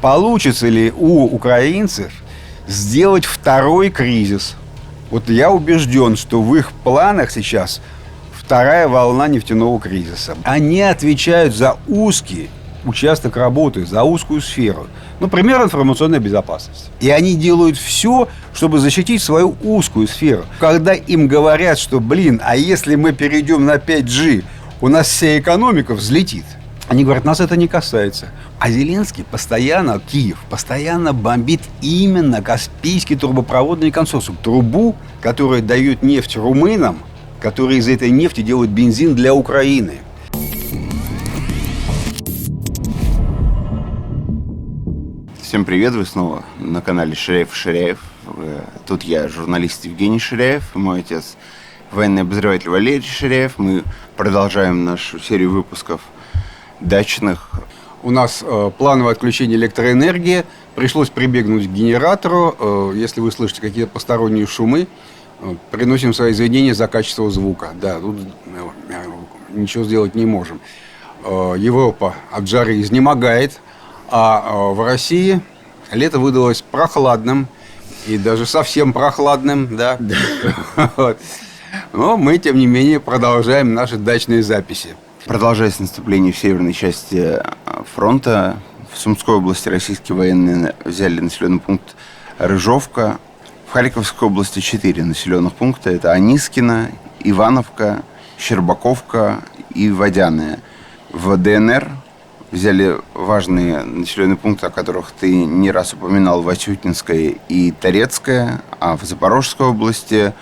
получится ли у украинцев сделать второй кризис. Вот я убежден, что в их планах сейчас вторая волна нефтяного кризиса. Они отвечают за узкий участок работы, за узкую сферу. Например, информационная безопасность. И они делают все, чтобы защитить свою узкую сферу. Когда им говорят, что, а если мы перейдем на 5G, у нас вся экономика взлетит. Они говорят, нас это не касается. А Зеленский постоянно, Киев, постоянно бомбит именно Каспийский трубопроводный консорциум. Трубу, которая дает нефть румынам, которые из этой нефти делают бензин для Украины. Всем привет, вы снова на канале Ширяев и Ширяев. Тут я, журналист Евгений Ширяев, и мой отец, военный обозреватель Валерий Ширяев. Мы продолжаем нашу серию выпусков дачных. У нас плановое отключение электроэнергии. Пришлось прибегнуть к генератору. Если вы слышите какие-то посторонние шумы, приносим свои извинения за качество звука. Да, тут ничего сделать не можем. Европа от жары изнемогает, а в России лето выдалось прохладным и даже совсем прохладным, да. Но мы, тем не менее, продолжаем наши дачные записи. Продолжаясь наступление в северной части фронта, в Сумской области российские военные взяли населенный пункт Рыжовка. В Харьковской области 4 населенных пункта. Это Анискино, Ивановка, Щербаковка и Водяное. В ДНР взяли важные населенные пункты, о которых ты не раз упоминал, Васютинская и Торецкая, а в Запорожской области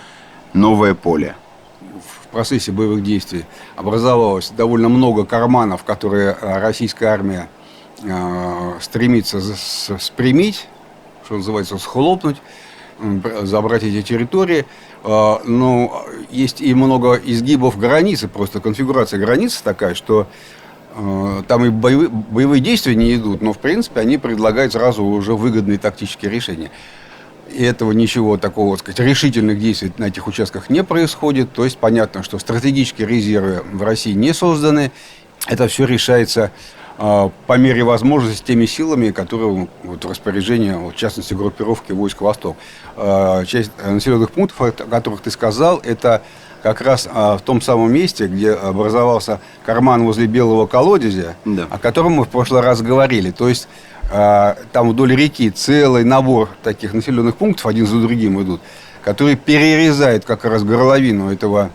Новое Поле. В процессе боевых действий образовалось довольно много карманов, которые российская армия стремится спрямить, что называется, схлопнуть, забрать эти территории. Но есть и много изгибов границы, просто конфигурация границы такая, что там и боевые действия не идут, но в принципе они предлагают сразу уже выгодные тактические решения. И этого ничего такого, так сказать, решительных действий на этих участках не происходит. То есть понятно, что стратегические резервы в России не созданы. Это все решается по мере возможности теми силами, которые в распоряжении, в частности, группировки войск «Восток». Часть населенных пунктов, о которых ты сказал, это как раз в том самом месте, где образовался карман возле Белого колодезя, да, о котором мы в прошлый раз говорили. То есть там вдоль реки целый набор таких населенных пунктов, один за другим идут, которые перерезают как раз горловину этого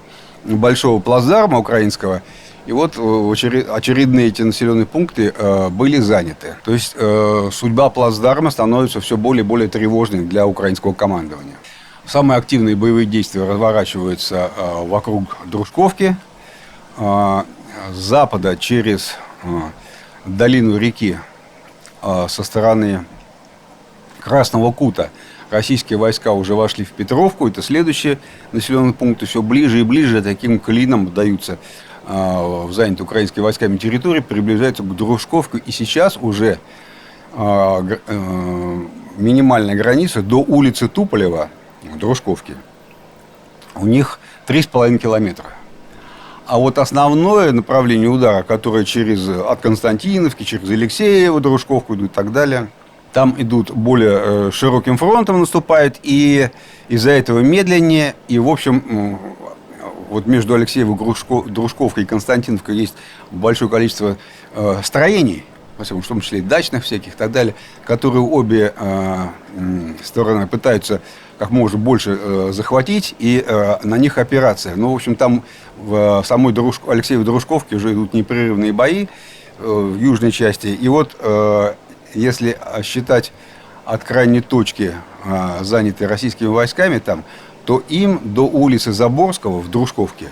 большого плацдарма украинского. И вот очередные эти населенные пункты были заняты. То есть судьба плацдарма становится все более и более тревожной для украинского командования. Самые активные боевые действия разворачиваются вокруг Дружковки. С запада через долину реки со стороны Красного Кута российские войска уже вошли в Петровку. Это следующие населенные пункты. Все ближе и ближе таким клином даются в занятой украинскими войсками территории, приближаются к Дружковке. И сейчас уже минимальная граница до улицы Туполева, Дружковки, у них 3,5 километра. А вот основное направление удара, которое от Константиновки, через Алексеево, Дружковку идут и так далее, там идут более широким фронтом, наступают, и из-за этого медленнее. И, в общем, вот между Алексеевой, Дружковкой и Константиновкой есть большое количество строений, в том числе и дачных всяких и так далее, которые обе стороны пытаются как можно больше захватить, и на них операция. Ну, в общем, там в самой Алексеевой Дружковке уже идут непрерывные бои в южной части. И вот, если считать от крайней точки, занятой российскими войсками там, то им до улицы Заборского в Дружковке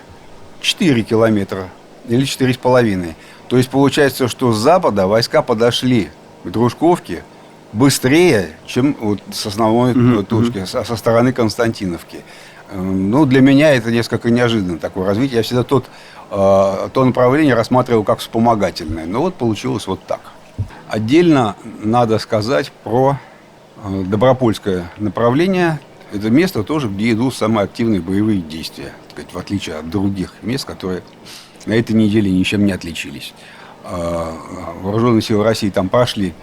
4 километра или 4,5. То есть получается, что с запада войска подошли к Дружковке быстрее, чем вот с основной точки, со стороны Константиновки. Ну, для меня это несколько неожиданно такое развитие. Я всегда то направление рассматривал как вспомогательное. Но вот получилось вот так. Отдельно надо сказать про Добропольское направление. Это место тоже, где идут самые активные боевые действия, так сказать, в отличие от других мест, которые на этой неделе ничем не отличились. Вооруженные силы России там прошли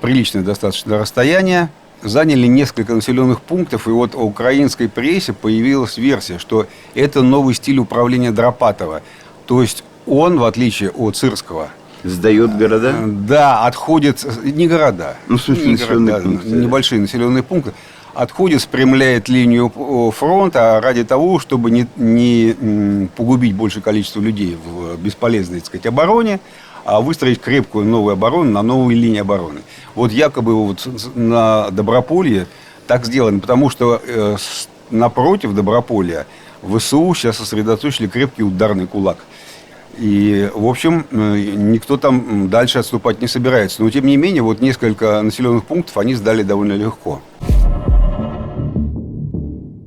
приличное достаточно расстояние, заняли несколько населенных пунктов, и вот в украинской прессе появилась версия, что это новый стиль управления Драпатова. То есть он, в отличие от Сырского, Сдают города? да, отходит, не города, Ну, в смысле, не населенные города, пункты. небольшие населенные пункты, отходит, спрямляет линию фронта ради того, чтобы не погубить большее количество людей в бесполезной, так сказать, обороне, а выстроить крепкую новую оборону на новой линии обороны. Вот якобы вот на Доброполье так сделано, потому что напротив Доброполья ВСУ сейчас сосредоточили крепкий ударный кулак. И, в общем, никто там дальше отступать не собирается. Но, тем не менее, вот несколько населенных пунктов они сдали довольно легко.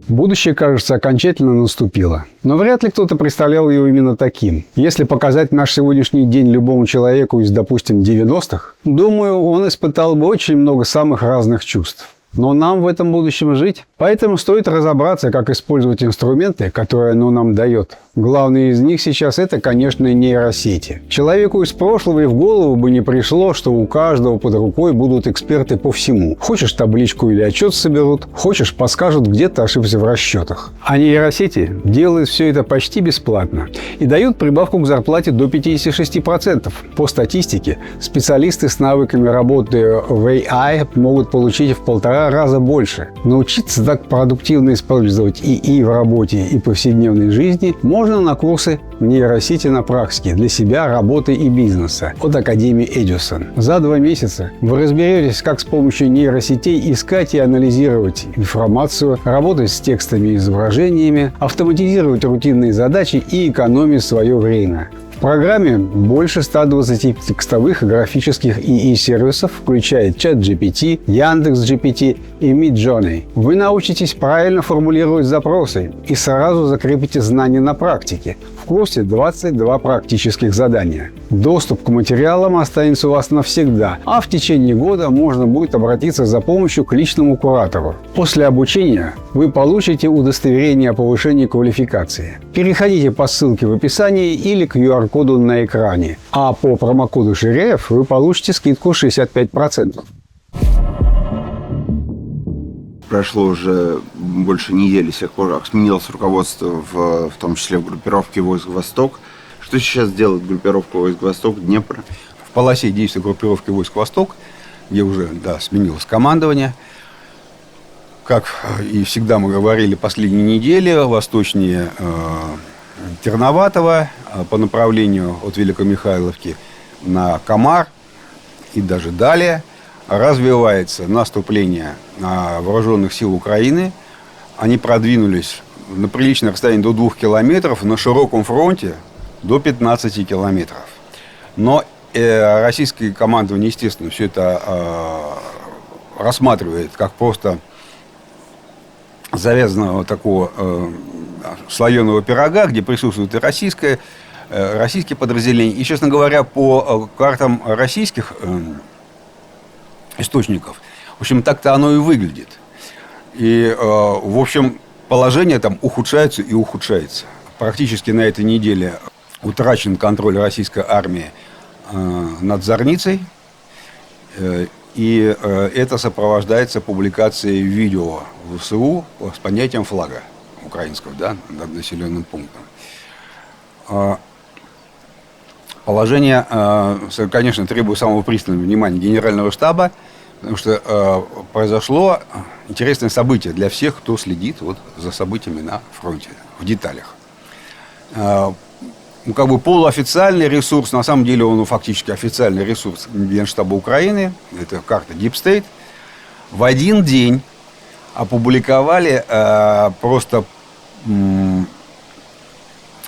Будущее, кажется, окончательно наступило. Но вряд ли кто-то представлял его именно таким. Если показать наш сегодняшний день любому человеку из, допустим, 90-х, думаю, он испытал бы очень много самых разных чувств. Но нам в этом будущем жить. Поэтому стоит разобраться, как использовать инструменты, которые оно нам дает. Главный из них сейчас – это, конечно, нейросети. Человеку из прошлого и в голову бы не пришло, что у каждого под рукой будут эксперты по всему. Хочешь, табличку или отчет соберут, хочешь, подскажут, где ты ошибся в расчетах. А нейросети делают все это почти бесплатно и дают прибавку к зарплате до 56%. По статистике, специалисты с навыками работы в AI могут получить в 1,5 раза больше. Научиться так продуктивно использовать ИИ в работе и повседневной жизни можно на курсы нейросети на практике для себя, работы и бизнеса от Академии Эдисон. За 2 месяца вы разберетесь, как с помощью нейросетей искать и анализировать информацию, работать с текстами и изображениями, автоматизировать рутинные задачи и экономить свое время. В программе больше 120 текстовых и графических ИИ-сервисов, включая ChatGPT, Яндекс.GPT и Midjourney. Вы научитесь правильно формулировать запросы и сразу закрепите знания на практике. В курсе 22 практических задания. Доступ к материалам останется у вас навсегда, а в течение года можно будет обратиться за помощью к личному куратору. После обучения вы получите удостоверение о повышении квалификации. Переходите по ссылке в описании или к QR-коду на экране. А по промокоду Ширяев вы получите скидку 65%. Прошло уже больше недели с тех пор, как сменилось руководство, в том числе в группировке войск «Восток». Что сейчас делает группировка войск «Восток», Днепр? В полосе действия группировки войск «Восток», где уже сменилось командование, как и всегда мы говорили последние недели, восточнее Терноватого по направлению от Великомихайловки на Камар и даже далее развивается наступление вооруженных сил Украины. Они продвинулись на приличное расстояние до 2 километров, на широком фронте до 15 километров. Но российское командование, естественно, все это рассматривает как просто завязанного такого слоеного пирога, где присутствует и российские подразделения. И, честно говоря, по картам российских источников, в общем, так-то оно и выглядит. И, в общем, положение там ухудшается и ухудшается. Практически на этой неделе утрачен контроль российской армии над Зорницей. И это сопровождается публикацией видео в ВСУ с понятием флага украинского, над населенным пунктом. Положение, конечно, требует самого пристального внимания Генерального штаба, потому что произошло интересное событие для всех, кто следит за событиями на фронте в деталях. Полуофициальный ресурс, на самом деле он фактически официальный ресурс Генштаба Украины, это карта Deep State, в один день опубликовали,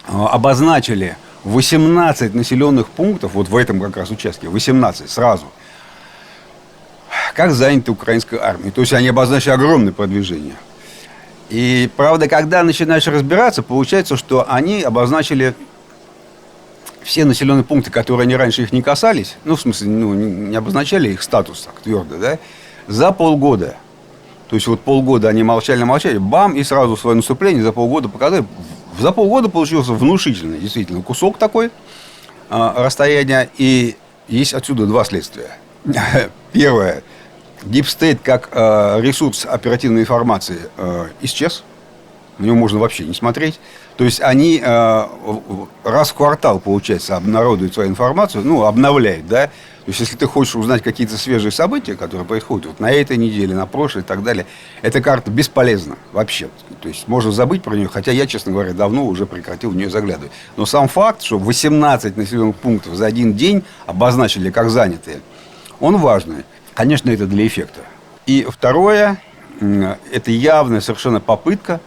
обозначили 18 населенных пунктов, в этом как раз участке, 18 сразу, как заняты украинской армией. То есть они обозначили огромное продвижение. И, правда, когда начинаешь разбираться, получается, что они обозначили все населенные пункты, которые они раньше их не касались, не обозначали их статус так твердо, за полгода. То есть полгода они молчали, бам, и сразу свое наступление за полгода показали. За полгода получился внушительный, действительно, кусок такой расстояния, и есть отсюда 2 следствия. Первое. Дипстейт как ресурс оперативной информации исчез. На него можно вообще не смотреть. То есть они раз в квартал, получается, обнародуют свою информацию, ну, обновляют, да. То есть если ты хочешь узнать какие-то свежие события, которые происходят вот на этой неделе, на прошлой и так далее, эта карта бесполезна вообще. То есть можно забыть про нее, хотя я, честно говоря, давно уже прекратил в нее заглядывать. Но сам факт, что 18 населенных пунктов за один день обозначили как занятые, он важный. Конечно, это для эффекта. И второе, это явная совершенно попытка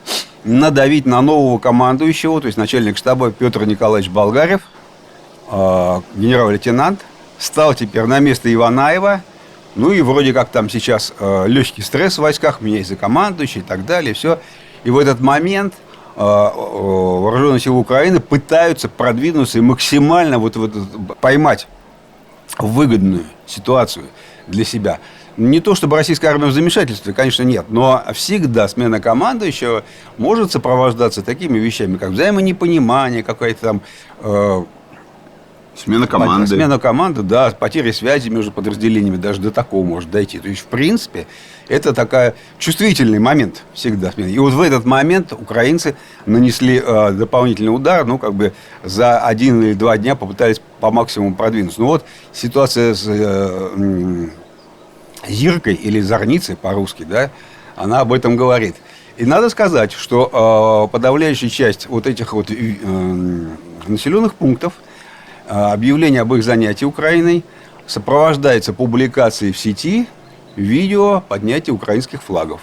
надавить на нового командующего, то есть начальник штаба Петр Николаевич Болгарев, генерал-лейтенант, стал теперь на место Иванаева. Ну и вроде как там сейчас легкий стресс в войсках, меняется командующий и так далее, все. И в этот момент вооруженные силы Украины пытаются продвинуться и максимально поймать выгодную ситуацию для себя. Не то, чтобы российская армия в замешательстве, конечно, нет. Но всегда смена командующего может сопровождаться такими вещами, как взаимонепонимание, какая-то там... Смена команды. Смена команды, да, потери связи между подразделениями, даже до такого может дойти. То есть, в принципе, это такой чувствительный момент всегда. И вот в этот момент украинцы нанесли дополнительный удар, ну, как бы за 1 или 2 дня попытались по максимуму продвинуться. Ну, вот ситуация с Зиркой или Зорницей по-русски, да, она об этом говорит. И надо сказать, что подавляющая часть вот этих вот населенных пунктов, объявление об их занятии Украиной сопровождается публикацией в сети видео поднятия украинских флагов.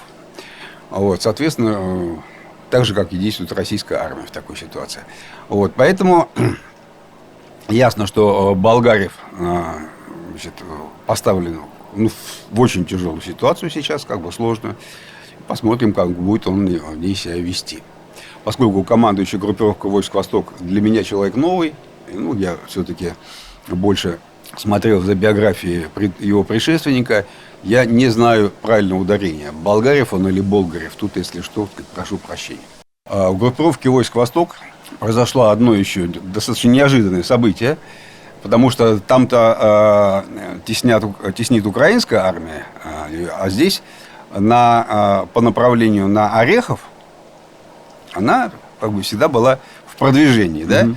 Вот, соответственно, так же, как и действует российская армия в такой ситуации. Вот, поэтому ясно, что Болгарев поставлен в очень тяжелую ситуацию сейчас, как бы сложную. Посмотрим, как будет он в ней себя вести. Поскольку командующий группировкой войск «Восток» для меня человек новый, ну, я все-таки больше смотрел за биографией его предшественника, я не знаю правильного ударения. Болгарев он или Болгарев, тут, если что, прошу прощения. В группировке войск «Восток» произошло одно еще достаточно неожиданное событие, потому что там-то теснит украинская армия, а здесь по направлению на Орехов она как бы всегда была в продвижении, да?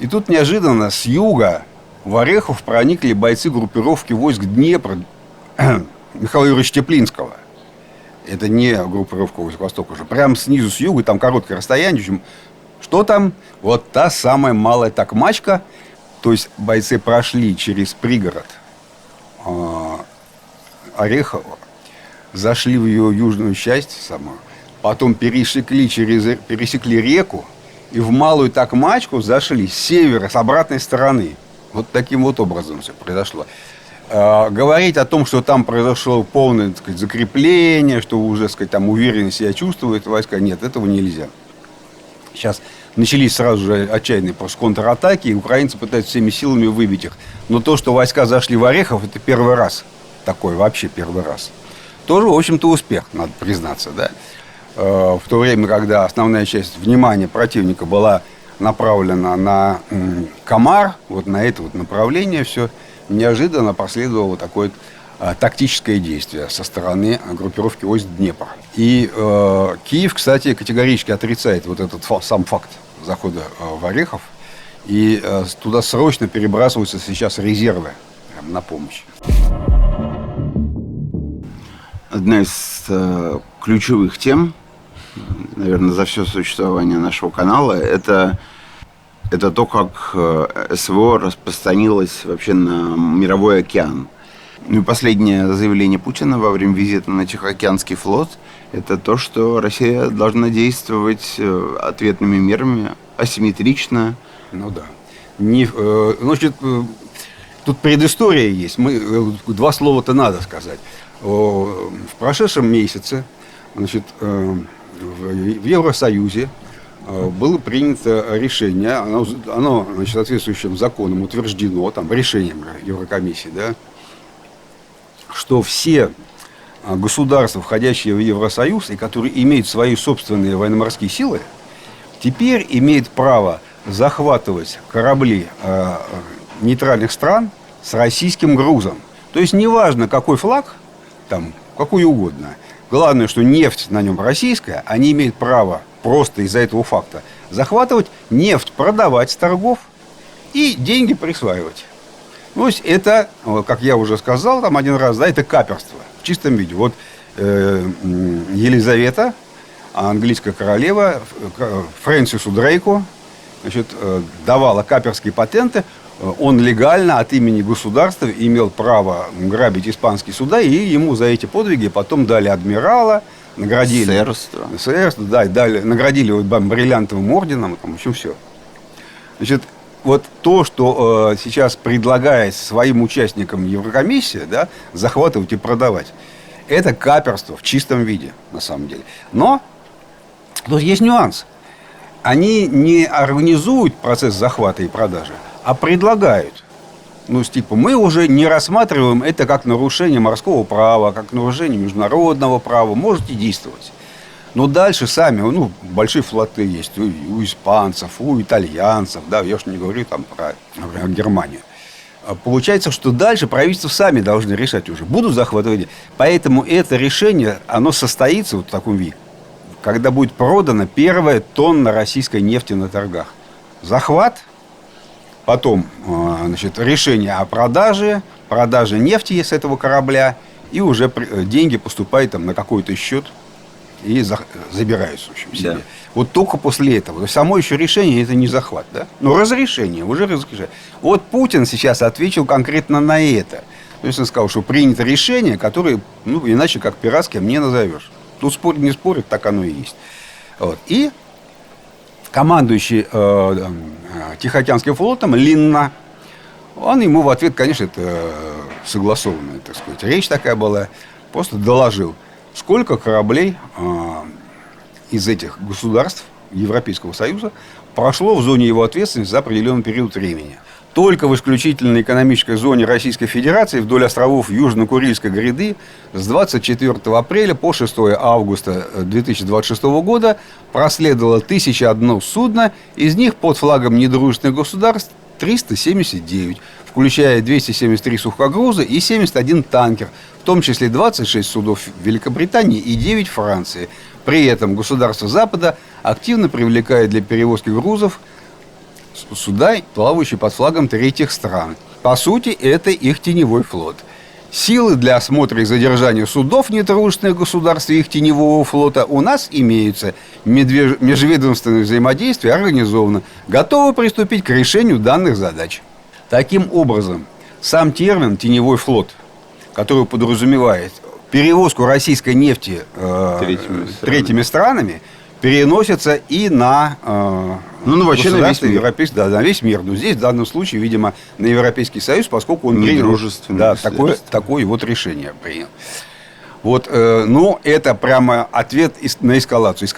И тут неожиданно с юга в Орехов проникли бойцы группировки войск Днепр Михаила Юрьевича Теплинского. Это не группировка войск Восток уже. Прямо снизу, с юга, там короткое расстояние. В общем, что там? Вот та самая малая Токмачка. То есть бойцы прошли через пригород Орехова, зашли в ее южную часть самую, потом пересекли реку и в малую Токмачку зашли с севера, с обратной стороны. Вот таким вот образом все произошло. Говорить о том, что там произошло полное, так сказать, закрепление, что уже, так сказать, там уверенно себя чувствуют войска, нет, этого нельзя. Сейчас начались сразу же отчаянные просто контратаки, и украинцы пытаются всеми силами выбить их. Но то, что войска зашли в Орехов, это первый раз. Такой вообще первый раз. Тоже, в общем-то, успех, надо признаться, да. В то время, когда основная часть внимания противника была направлена на Камар, вот на это вот направление все, неожиданно последовало такое тактическое действие со стороны группировки войск Днепр. И Киев, кстати, категорически отрицает вот этот сам факт захода в Орехов. И туда срочно перебрасываются сейчас резервы на помощь. Одна из ключевых тем, наверное, за все существование нашего канала, это то, как СВО распространилось вообще на мировой океан. Ну и последнее заявление Путина во время визита на Тихоокеанский флот – это то, что Россия должна действовать ответными мерами асимметрично. Ну да. Значит, тут предыстория есть. 2 слова-то надо сказать. В прошедшем месяце, значит, в Евросоюзе было принято решение, оно значит, соответствующим законом утверждено, там, решением Еврокомиссии, да, что все государства, входящие в Евросоюз и которые имеют свои собственные военно-морские силы, теперь имеют право захватывать корабли нейтральных стран с российским грузом. То есть неважно, какой флаг, там, какой угодно. Главное, что нефть на нем российская, они имеют право просто из-за этого факта захватывать нефть, продавать с торгов и деньги присваивать. То есть это, как я уже сказал там один раз, да, это каперство в чистом виде. Вот Елизавета, английская королева, Фрэнсису Дрейку, значит, давала каперские патенты. Он легально от имени государства имел право грабить испанские суда, и ему за эти подвиги потом дали адмирала, наградили. Сэрство, да, дали, наградили вот бриллиантовым орденом, там, в общем, все. Значит, вот то, что сейчас предлагает своим участникам Еврокомиссия, да, захватывать и продавать, это каперство в чистом виде, на самом деле. Но тут есть нюанс. Они не организуют процесс захвата и продажи, а предлагают. Ну, типа, мы уже не рассматриваем это как нарушение морского права, как нарушение международного права. Можете действовать. Но дальше сами, ну, большие флоты есть у испанцев, у итальянцев, да, я уж не говорю там про, например, Германию. Получается, что дальше правительства сами должны решать уже, будут захватывать. Поэтому это решение, оно состоится вот в таком виде, когда будет продана первая тонна российской нефти на торгах. Захват, потом, значит, решение о продаже нефти с этого корабля, и уже деньги поступают там на какой-то счет и забираются, в общем, себе. Да. Вот только после этого. То есть само еще решение это не захват, да? Но разрешение, уже разрешение. Вот Путин сейчас ответил конкретно на это. То есть он сказал, что принято решение, которое, ну, иначе как пиратским не назовешь. Тут спорить не спорит, так оно и есть. Вот. И командующий Тихоокеанским флотом Линна, он ему в ответ, конечно, это согласованная, так сказать, речь такая была, просто доложил, сколько кораблей из этих государств Европейского Союза прошло в зоне его ответственности за определенный период времени. Только в исключительной экономической зоне Российской Федерации вдоль островов Южно-Курильской гряды с 24 апреля по 6 августа 2026 года проследовало 1001 судно, из них под флагом недружественных государств 379, включая 273 сухогруза и 71 танкер, в том числе 26 судов Великобритании и 9 Франции. При этом государства Запада активно привлекает для перевозки грузов суда, плавающие под флагом третьих стран. По сути, это их теневой флот. Силы для осмотра и задержания судов недружественных государств и их теневого флота у нас имеются. Межведомственное взаимодействие организовано. Готовы приступить к решению данных задач. Таким образом, сам термин «теневой флот», который подразумевает перевозку российской нефти третьими странами, переносится и на вообще на весь мир. На весь мир. Но здесь в данном случае, видимо, на Европейский Союз, поскольку он недружественный, такое вот решение принял. Вот, но это прямо ответ на эскалацию.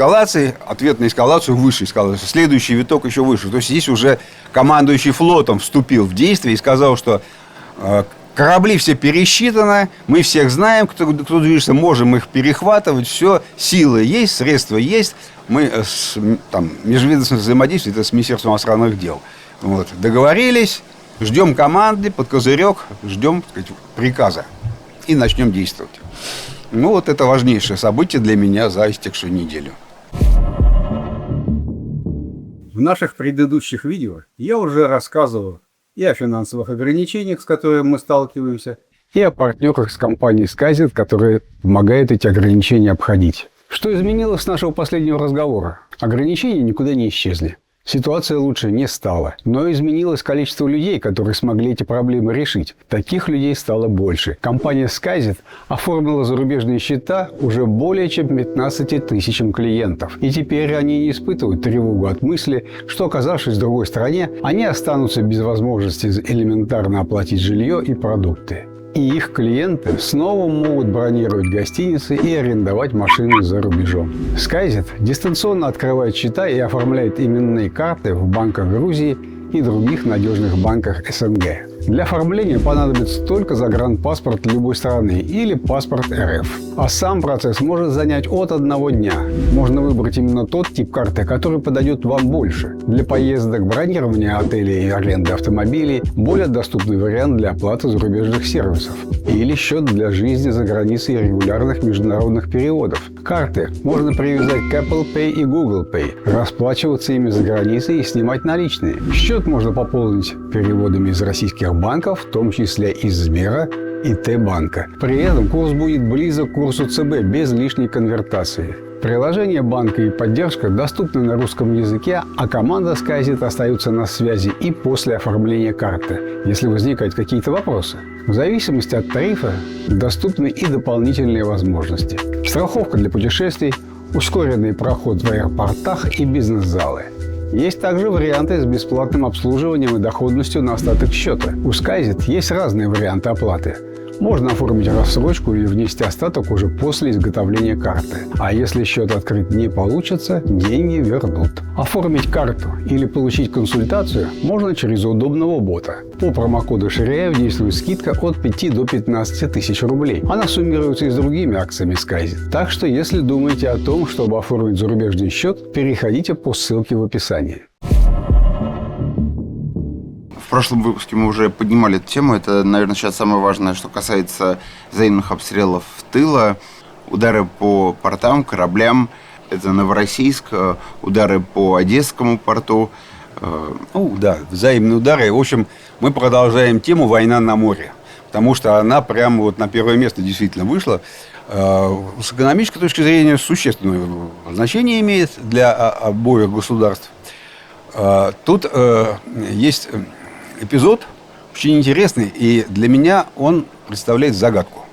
Ответ на эскалацию выше эскалации. Следующий виток еще выше. То есть здесь уже командующий флотом вступил в действие и сказал, что корабли все пересчитаны, мы всех знаем, кто движется, можем их перехватывать, все, силы есть, средства есть. Мы там межведомственное взаимодействие, это с Министерством иностранных дел. Вот, договорились, ждем команды под козырек, ждем, так сказать, приказа и начнем действовать. Ну, вот это важнейшее событие для меня за истекшую неделю. В наших предыдущих видео я уже рассказывал и о финансовых ограничениях, с которыми мы сталкиваемся, и о партнерах с компанией Skysjet, которые помогают эти ограничения обходить. Что изменилось с нашего последнего разговора? Ограничения никуда не исчезли. Ситуация лучше не стала, но изменилось количество людей, которые смогли эти проблемы решить. Таких людей стало больше. Компания Skysjet оформила зарубежные счета уже более чем 15 тысячам клиентов. И теперь они не испытывают тревогу от мысли, что, оказавшись в другой стране, они останутся без возможности элементарно оплатить жилье и продукты. И их клиенты снова могут бронировать гостиницы и арендовать машины за рубежом. Skysjet дистанционно открывает счета и оформляет именные карты в банках Грузии и других надежных банках СНГ. Для оформления понадобится только загранпаспорт любой страны или паспорт РФ. А сам процесс может занять от 1 дня. Можно выбрать именно тот тип карты, который подойдет вам больше. Для поездок, бронирования отелей и аренды автомобилей более доступный вариант для оплаты зарубежных сервисов. Или счет для жизни за границей и регулярных международных переводов. Карты можно привязать к Apple Pay и Google Pay, расплачиваться ими за границей и снимать наличные. Счет можно пополнить переводами из российских банков, в том числе из Сбера и Т-банка. При этом курс будет близок к курсу ЦБ без лишней конвертации. Приложение банка и поддержка доступны на русском языке, а команда SkyZet остается на связи и после оформления карты, если возникают какие-то вопросы. В зависимости от тарифа доступны и дополнительные возможности. Страховка для путешествий, ускоренный проход в аэропортах и бизнес-залы. Есть также варианты с бесплатным обслуживанием и доходностью на остаток счета. У SkyZet есть разные варианты оплаты. Можно оформить рассрочку или внести остаток уже после изготовления карты. А если счет открыть не получится, деньги вернут. Оформить карту или получить консультацию можно через удобного бота. По промокоду Ширяев действует скидка от 5 до 15 тысяч рублей. Она суммируется и с другими акциями SkyZet. Так что, если думаете о том, чтобы оформить зарубежный счет, переходите по ссылке в описании. В прошлом выпуске мы уже поднимали эту тему. Это, наверное, сейчас самое важное, что касается взаимных обстрелов тыла. Удары по портам, кораблям. Это Новороссийск, удары по Одесскому порту. Да, взаимные удары. В общем, мы продолжаем тему «Война на море». Потому что она прямо вот на первое место действительно вышла. С экономической точки зрения существенное значение имеет для обоих государств. Тут есть эпизод очень интересный, и для меня он представляет загадку.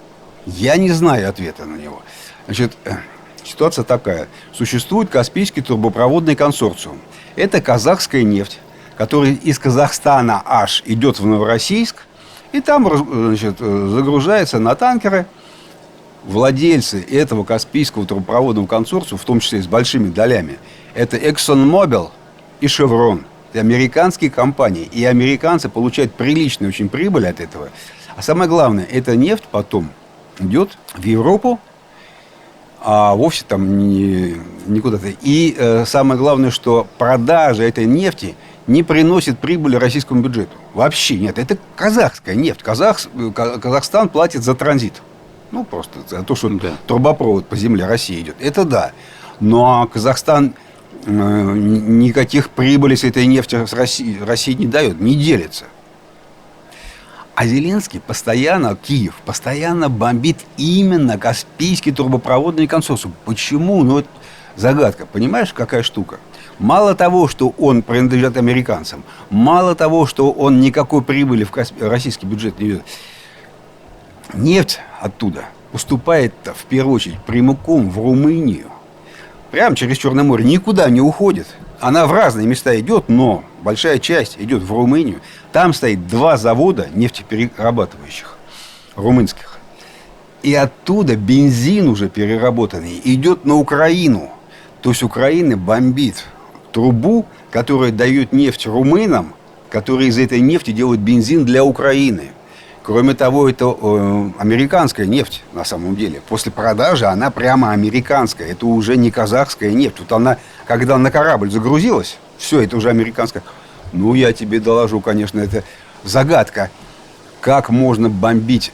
Я не знаю ответа на него. Значит, ситуация такая. Существует Каспийский трубопроводный консорциум. Это казахская нефть, которая из Казахстана аж идет в Новороссийск, и там, значит, загружается на танкеры. Владельцы этого Каспийского трубопроводного консорциума, в том числе с большими долями, это ExxonMobil и Chevron. Это американские компании. И американцы получают приличную очень прибыль от этого. А самое главное, эта нефть потом идет в Европу, а вовсе там не куда-то. И самое главное, что продажа этой нефти не приносит прибыли российскому бюджету. Вообще нет. Это казахская нефть. Казахстан платит за транзит. Ну, просто за то, что трубопровод по земле России идет. Это да. Но Казахстан никаких прибылей с этой нефти с России не дает, не делится. А Зеленский постоянно, Киев, постоянно бомбит именно Каспийский трубопроводный консорциум. Почему? Ну, это загадка. Понимаешь, какая штука? Мало того, что он принадлежит американцам, мало того, что он никакой прибыли в российский бюджет не идет, нефть оттуда поступает в первую очередь прямиком в Румынию. Прямо через Черное море, никуда не уходит. Она в разные места идет, но большая часть идет в Румынию. Там стоит 2 завода нефтеперерабатывающих, румынских. И оттуда бензин уже переработанный идет на Украину. То есть Украина бомбит трубу, которая дает нефть румынам, которые из этой нефти делают бензин для Украины. Кроме того, это американская нефть на самом деле. После продажи она прямо американская. Это уже не казахская нефть. Вот она, когда на корабль загрузилась, все, это уже американская. Ну, я тебе доложу, конечно, это загадка. Как можно бомбить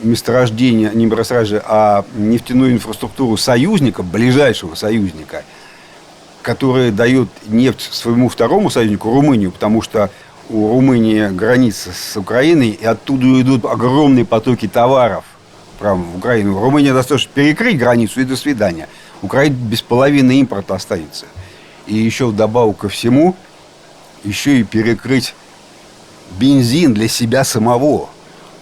месторождение, не месторождение, а нефтяную инфраструктуру союзника, ближайшего союзника, который дает нефть своему второму союзнику, Румынию, потому что у Румынии граница с Украиной, и оттуда идут огромные потоки товаров прямо в Украину. Румыния достаточно перекрыть границу и до свидания. Украина без половины импорта останется. И еще вдобавок ко всему, еще и перекрыть бензин для себя самого.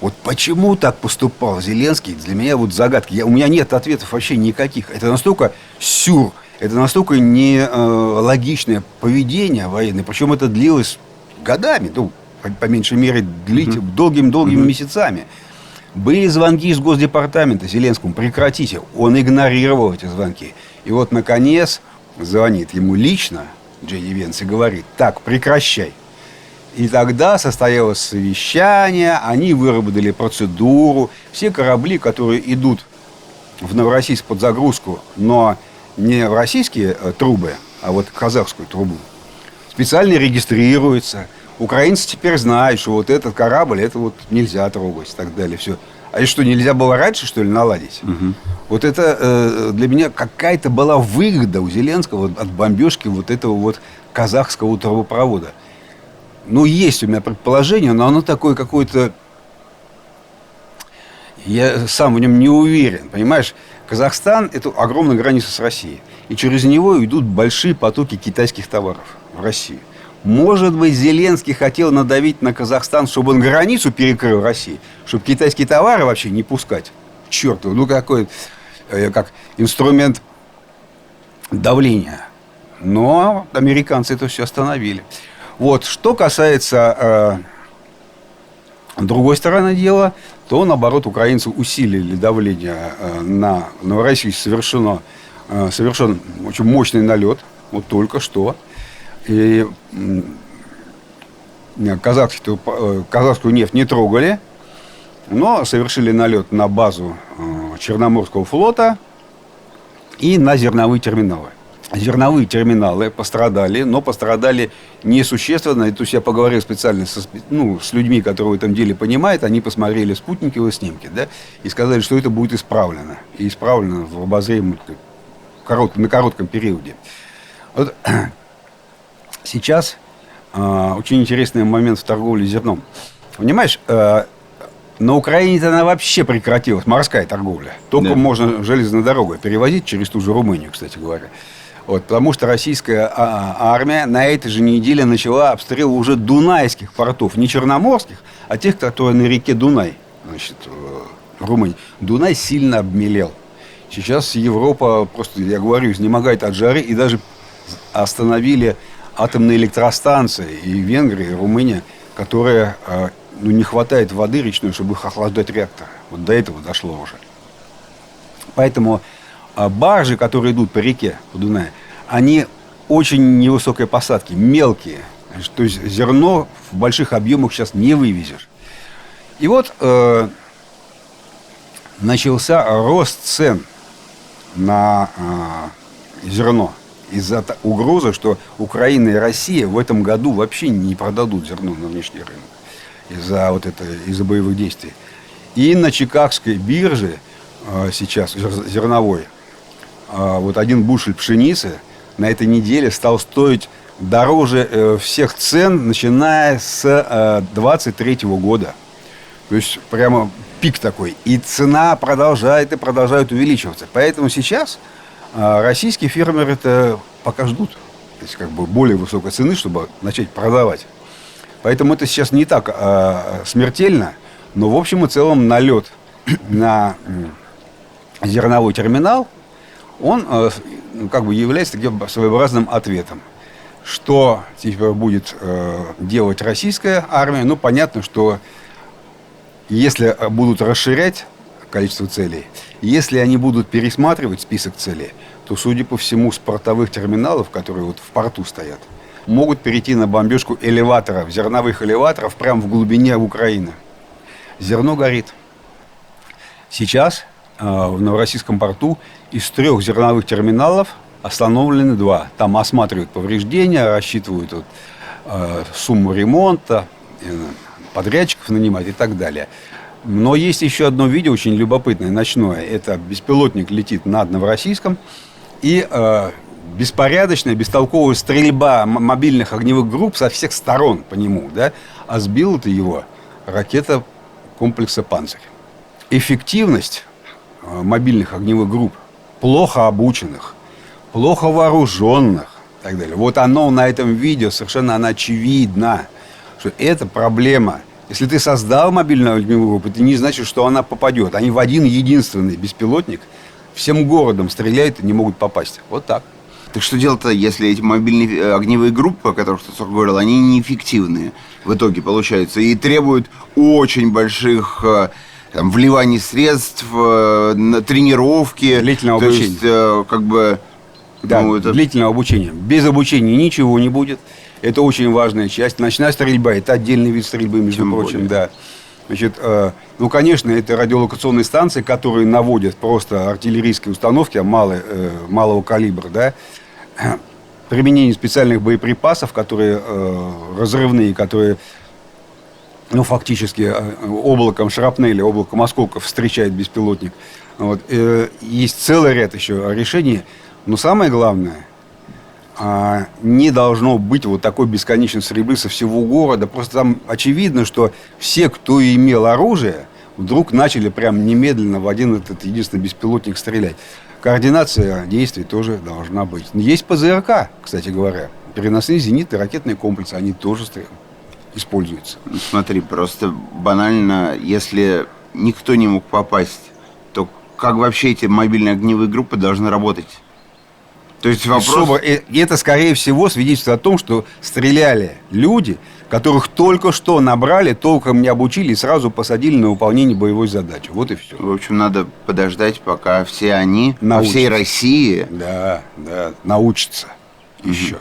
Вот почему так поступал Зеленский, для меня вот загадка. У меня нет ответов вообще никаких. Это настолько сюр, это настолько нелогичное поведение военное. Причем это длилось годами, ну, по меньшей мере, долгими месяцами. Были звонки из Госдепартамента Зеленскому: прекратите. Он игнорировал эти звонки. И вот, наконец, звонит ему лично Джей Ди Венс и говорит: так, прекращай. И тогда состоялось совещание, они выработали процедуру. Все корабли, которые идут в Новороссийск под загрузку, но не в российские трубы, а вот казахскую трубу, специально регистрируются. Украинцы теперь знают, что вот этот корабль, это вот нельзя трогать и так далее. Все. А и что, нельзя было раньше, что ли, наладить? Угу. Вот это для меня какая-то была выгода у Зеленского от бомбежки вот этого вот казахского трубопровода. Ну, есть у меня предположение, но оно такое какое-то... Я сам в нем не уверен, понимаешь? Казахстан – это огромная граница с Россией. И через него идут большие потоки китайских товаров в Россию. Может быть, Зеленский хотел надавить на Казахстан, чтобы он границу перекрыл России, чтобы китайские товары вообще не пускать. Черт, ну какой, как инструмент давления. Но американцы это все остановили. Вот, что касается другой стороны дела, то, наоборот, украинцы усилили давление на Новороссийск. Совершен очень мощный налет, вот только что. И казахскую нефть не трогали, но совершили налет на базу Черноморского флота и на зерновые терминалы. Зерновые терминалы пострадали, но пострадали несущественно. То есть я поговорил специально с людьми, которые в этом деле понимают. Они посмотрели спутниковые снимки, да, и сказали, что это будет исправлено. И исправлено в обозримом на коротком периоде. Вот, сейчас очень интересный момент в торговле зерном. Понимаешь, на Украине-то она вообще прекратилась, морская торговля. Только можно железной дорогой перевозить через ту же Румынию, кстати говоря. Вот, потому что российская армия на этой же неделе начала обстрел уже дунайских портов. Не черноморских, а тех, которые на реке Дунай. Значит, в Румынии. Дунай сильно обмелел. Сейчас Европа, просто, я говорю, изнемогает от жары. И даже остановили атомные электростанции. И Венгрия, и Румыния, которые не хватает воды речной, чтобы их охлаждать реакторы. Вот до этого дошло уже. Поэтому баржи, которые идут по реке, по Дунаю, они очень невысокой посадки, мелкие. То есть зерно в больших объемах сейчас не вывезешь. И вот начался рост цен на зерно из-за угрозы, что Украина и Россия в этом году вообще не продадут зерно на внешний рынок из-за боевых действий. И на Чикагской бирже сейчас зерновой вот один бушель пшеницы на этой неделе стал стоить дороже всех цен, начиная с 23 года. То есть прямо пик такой. И цена продолжает увеличиваться. Поэтому сейчас российские фермеры-то пока ждут, то есть как бы более высокой цены, чтобы начать продавать. Поэтому это сейчас не так смертельно, но в общем и целом налет на зерновой терминал, он как бы является таким своеобразным ответом. Что теперь будет делать российская армия? Ну, понятно, что если будут расширять количество целей, если они будут пересматривать список целей, то, судя по всему, с портовых терминалов, которые вот в порту стоят, могут перейти на бомбежку элеваторов, зерновых элеваторов прямо в глубине Украины. Зерно горит. Сейчас в Новороссийском порту из 3 зерновых терминалов остановлены 2. Там осматривают повреждения, рассчитывают сумму ремонта, подрядчиков нанимать и так далее. Но есть еще одно видео очень любопытное, ночное. Это беспилотник летит над Новороссийском, и беспорядочная, бестолковая стрельба мобильных огневых групп со всех сторон по нему, да, а сбила это его ракета комплекса «Панцирь». Эффективность мобильных огневых групп, плохо обученных, плохо вооруженных и так далее. Вот оно на этом видео совершенно очевидно, что это проблема. Если ты создал мобильную огневую группу, это не значит, что она попадет. Они в один единственный беспилотник всем городом стреляют и не могут попасть. Вот так. Так что делать-то, если эти мобильные огневые группы, о которых ты только говорил, они неэффективные в итоге получаются и требуют очень больших вливаний средств, тренировки. Длительного обучения. То есть, как бы... Да, длительного обучения. Без обучения ничего не будет. Это очень важная часть. Ночная стрельба – это отдельный вид стрельбы, между прочим, да. Значит, ну, конечно, это радиолокационные станции, которые наводят просто артиллерийские установки малого калибра, да. Применение специальных боеприпасов, которые разрывные, которые, ну, фактически облаком шрапнели, облаком осколков встречает беспилотник. Вот. Есть целый ряд еще решений. Но самое главное, не должно быть вот такой бесконечной стрельбы со всего города. Просто там очевидно, что все, кто имел оружие, вдруг начали прям немедленно в один этот единственный беспилотник стрелять. Координация действий тоже должна быть. Есть ПЗРК, кстати говоря. Переносные зенитные ракетные комплексы, они тоже используются. Смотри, просто банально, если никто не мог попасть, то как вообще эти мобильные огневые группы должны работать? То есть вопрос... И это, скорее всего, свидетельствует о том, что стреляли люди, которых только что набрали, толком не обучили и сразу посадили на выполнение боевой задачи. Вот и все. В общем, надо подождать, пока все они по Научатся. всей России... Да, научатся еще.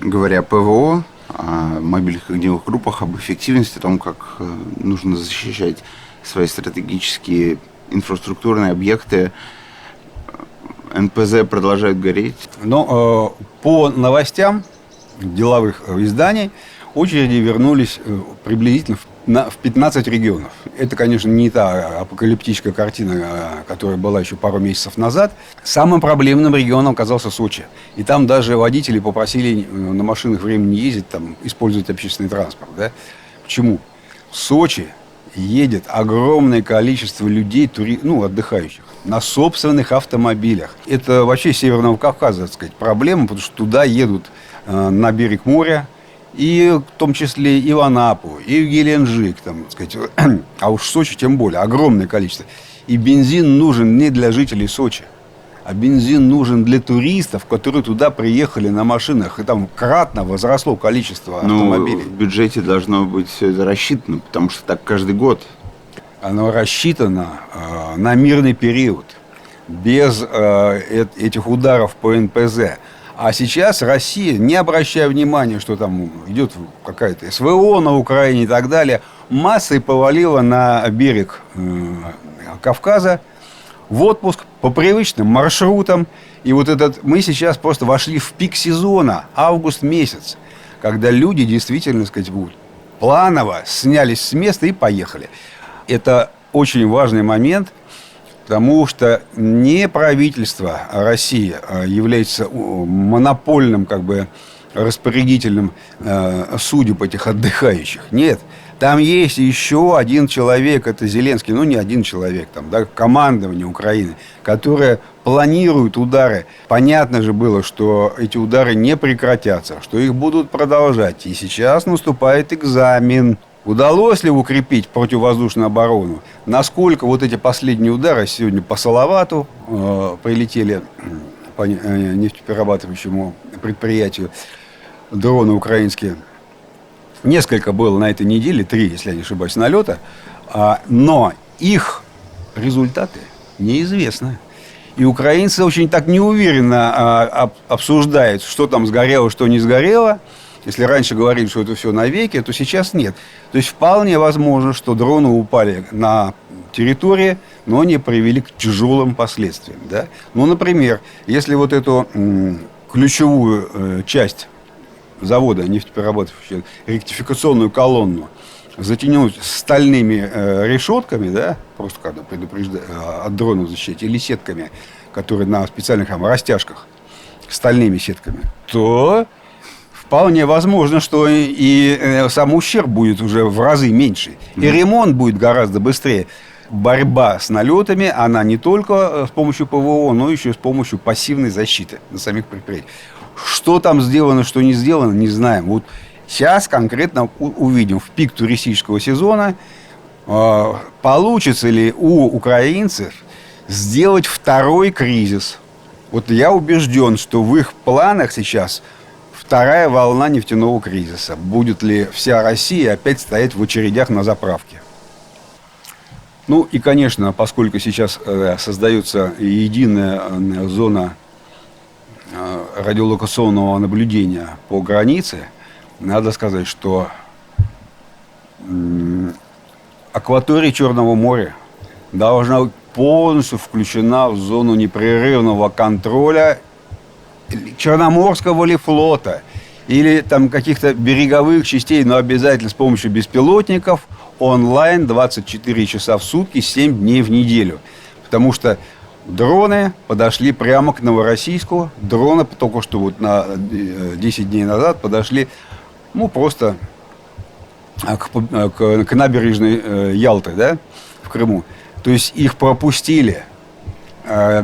Говоря о ПВО, о мобильных огневых группах, об эффективности, о том, как нужно защищать свои стратегические инфраструктурные объекты, НПЗ продолжает гореть. Но по новостям деловых изданий очереди вернулись приблизительно в 15 регионов. Это, конечно, не та апокалиптическая картина, которая была еще пару месяцев назад. Самым проблемным регионом оказался Сочи. И там даже водители попросили на машинах времени не ездить, там, использовать общественный транспорт. Да? Почему? В Сочи едет огромное количество людей, отдыхающих, на собственных автомобилях. Это вообще Северного Кавказа, так сказать, проблема, потому что туда едут на берег моря, и в том числе и в Анапу, и в Геленджик, там, так сказать, а уж в Сочи тем более, огромное количество. И бензин нужен не для жителей Сочи, а бензин нужен для туристов, которые туда приехали на машинах. И там кратно возросло количество автомобилей. В бюджете должно быть все это рассчитано, потому что так каждый год. Оно рассчитано на мирный период, без этих ударов по НПЗ. А сейчас Россия, не обращая внимания, что там идет какая-то СВО на Украине и так далее, массой повалила на берег Кавказа в отпуск по привычным маршрутам. И вот мы сейчас просто вошли в пик сезона, август месяц, когда люди действительно, так сказать, планово снялись с места и поехали. Это очень важный момент, потому что не правительство России является монопольным, распорядителем судеб этих отдыхающих. Нет. Там есть еще один человек, это Зеленский, не один человек, командование Украины, которое планирует удары. Понятно же было, что эти удары не прекратятся, что их будут продолжать. И сейчас наступает экзамен. Удалось ли укрепить противовоздушную оборону? Насколько вот эти последние удары сегодня по Салавату прилетели, по нефтеперерабатывающему предприятию, дроны украинские. Несколько было на этой неделе, 3, если я не ошибаюсь, налета, но их результаты неизвестны. И украинцы очень так неуверенно обсуждают, что там сгорело, что не сгорело. Если раньше говорили, что это все навеки, то сейчас нет. То есть вполне возможно, что дроны упали на территории, но не привели к тяжелым последствиям. Да? Например, если вот эту ключевую часть завода нефтеперерабатывающего, ректификационную колонну затянуть стальными решетками, да, просто когда предупреждают от дронов защитить, или сетками, которые на специальных растяжках, стальными сетками, то вполне возможно, что и сам ущерб будет уже в разы меньше. И ремонт будет гораздо быстрее. Борьба с налетами, она не только с помощью ПВО, но еще и с помощью пассивной защиты на самих предприятиях. Что там сделано, что не сделано, не знаем. Вот сейчас конкретно увидим в пик туристического сезона, получится ли у украинцев сделать второй кризис. Вот я убежден, что в их планах сейчас вторая волна нефтяного кризиса. Будет ли вся Россия опять стоять в очередях на заправке? И, конечно, поскольку сейчас создается единая зона радиолокационного наблюдения по границе, надо сказать, что акватория Черного моря должна быть полностью включена в зону непрерывного контроля Черноморского ли флота или там каких-то береговых частей, но обязательно с помощью беспилотников онлайн 24 часа в сутки, 7 дней в неделю. Потому что дроны подошли прямо к Новороссийску. Дроны только что вот на 10 дней назад подошли, ну, просто к набережной Ялты, да, в Крыму. То есть их пропустили.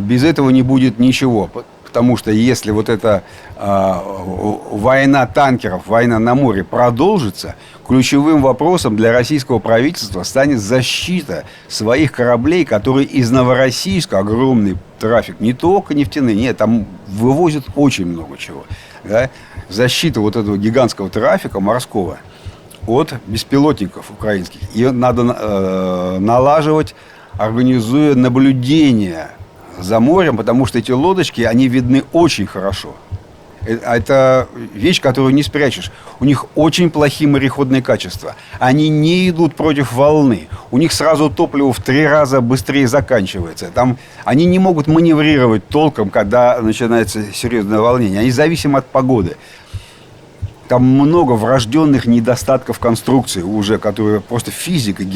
Без этого не будет ничего. Потому что если вот эта война танкеров, война на море продолжится, ключевым вопросом для российского правительства станет защита своих кораблей, которые из Новороссийска, огромный трафик, не только нефтяные, нет, там вывозят очень много чего. Да? Защита вот этого гигантского трафика морского от беспилотников украинских. Ее надо налаживать, организуя наблюдение за морем, потому что эти лодочки, они видны очень хорошо. Это вещь, которую не спрячешь. У них очень плохие мореходные качества. Они не идут против волны. У них сразу топливо в 3 раза быстрее заканчивается. Там они не могут маневрировать толком, когда начинается серьезное волнение. Они зависимы от погоды. Там много врожденных недостатков конструкции уже, которые просто физикой,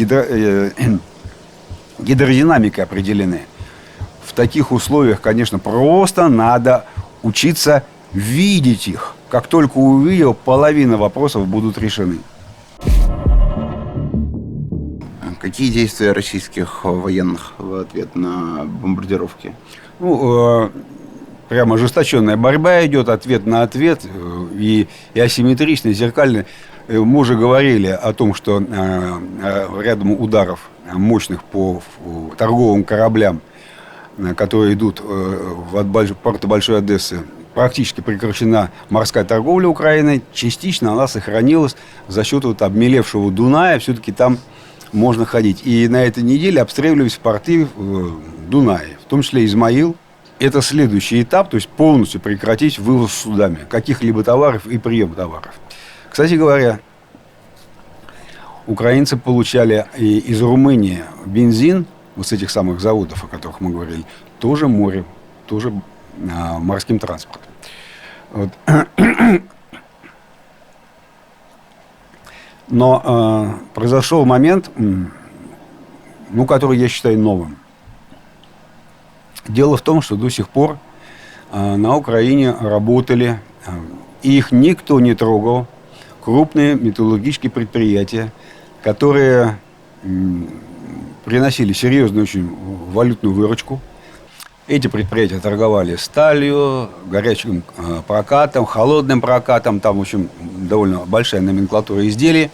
гидродинамикой определены. В таких условиях, конечно, просто надо учиться видеть их. Как только увидел, половина вопросов будут решены. Какие действия российских военных в ответ на бомбардировки? Ну, прямо ожесточенная борьба идет, ответ на ответ, и асимметричный, зеркальный. Мы уже говорили о том, что рядом ударов мощных по торговым кораблям, которые идут от порта Большой Одессы, практически прекращена морская торговля Украины. Частично она сохранилась за счет вот обмелевшего Дуная. Все-таки там можно ходить. И на этой неделе обстреливались порты Дуная, в том числе Измаил. Это следующий этап, то есть полностью прекратить вывоз судами каких-либо товаров и прием товаров. Кстати говоря, украинцы получали и из Румынии бензин, вот с этих самых заводов, о которых мы говорили, тоже морем, тоже морским транспортом. Вот. Но произошел момент, ну, который я считаю новым. Дело в том, что до сих пор на Украине работали, и их никто не трогал, крупные металлургические предприятия, которые приносили серьезную очень валютную выручку. Эти предприятия торговали сталью, горячим прокатом, холодным прокатом. Там, в общем, довольно большая номенклатура изделий,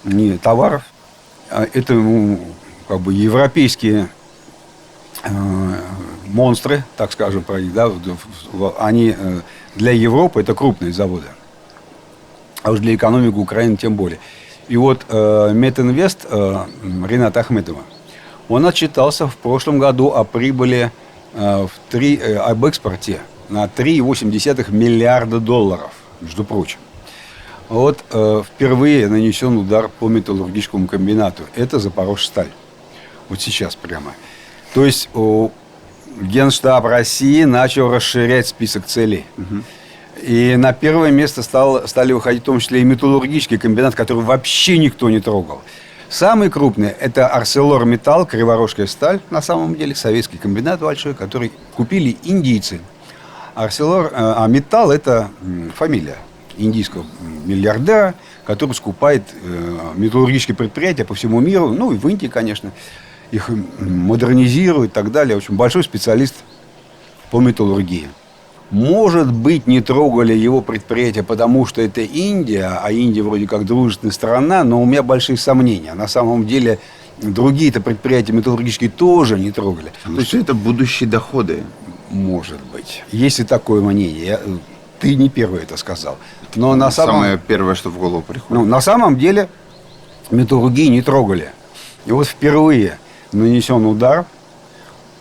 не товаров. Это, ну, как бы европейские монстры, так скажем, про них, да, они для Европы это крупные заводы, а уж для экономики Украины тем более. И вот Метинвест Рената Ахметова, он отчитался в прошлом году о прибыли об экспорте на 3,8 миллиарда долларов, между прочим. Вот впервые нанесен удар по металлургическому комбинату. Это Запорожсталь. Вот сейчас прямо. То есть Генштаб России начал расширять список целей. И на первое место стали выходить в том числе и металлургический комбинат, который вообще никто не трогал. Самый крупный – это ArcelorMittal, Криворожская сталь, на самом деле, советский комбинат большой, который купили индийцы. Металл – это фамилия индийского миллиардера, который скупает металлургические предприятия по всему миру, ну и в Индии, конечно, их модернизирует и так далее. В общем, большой специалист по металлургии. Может быть, не трогали его предприятия, потому что это Индия, а Индия вроде как дружественная страна, но у меня большие сомнения. На самом деле, другие-то предприятия металлургические тоже не трогали. То есть это будущие доходы? Может быть. Есть и такое мнение. Ты не первый это сказал. Но Самое первое, что в голову приходит. На самом деле, металлургии не трогали. И вот впервые нанесен удар